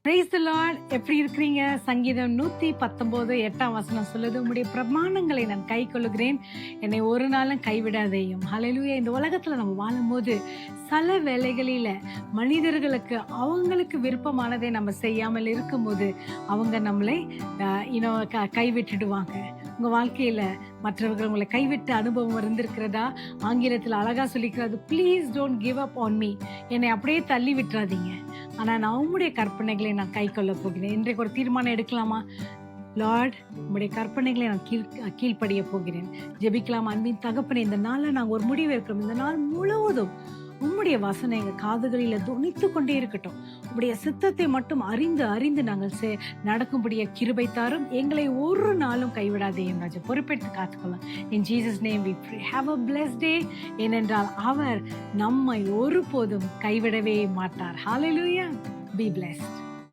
Praise the Lord. எப்படி இருக்கிறீங்க? சங்கீதம் 119 8ஆம் வசனம் சொல்லுது, உம்முடைய பிரமாணங்களை நான் கை கொள்ளுகிறேன், என்னை ஒரு நாளும் கைவிடாதேயும். ஹல்லேலூயா. இந்த உலகத்துல நம்ம வாழும்போது சில வேலைகளில மனிதர்களுக்கு அவங்களுக்கு விருப்பமானதை நம்ம செய்யாமல் இருக்கும்போது அவங்க நம்மளை கைவிட்டுடுவாங்க. உங்க வாழ்க்கையில மற்றவர்கள் உங்களை கைவிட்ட அனுபவம் இருந்திருக்கிறதா? ஆங்கிலத்தில் அழகா சொல்லிக்கிறது, please don't give up on me. என்னை அப்படியே தள்ளி விட்டுறாதீங்க. ஆனா நான் உம்முடைய கற்பனைகளை நான் கை கொள்ள போகிறேன். இன்றைக்கு ஒரு தீர்மானம் எடுக்கலாமா? லார்ட், உம்முடைய கற்பனைகளை நான் கீழ்ப்படிய போகிறேன். ஜெபிக்கலாம். அன்பின் தகப்பனே, இந்த நாள்ல நாங்கள் ஒரு முடிவு இருக்கிறோம். இந்த நாள் முழுவதும் உம்முடைய வசனம் எங்கள் காதுகளில் தொனித்து கொண்டே இருக்கட்டும். உம்முடைய சித்தத்தை மட்டும் அறிந்து அறிந்து நாங்கள் நடக்கும்படிய கிருபை தாரும். எங்களை ஒரு நாளும் கைவிடாதேயும் ராஜா. பொறுப்பெடுத்து காத்துக்கொள்ளலாம். In Jesus name we pray. Have a blessed day. ஏனென்றால் அவர் நம்மை ஒருபோதும் கைவிடவே மாட்டார். ஹல்லேலூயா. Be blessed.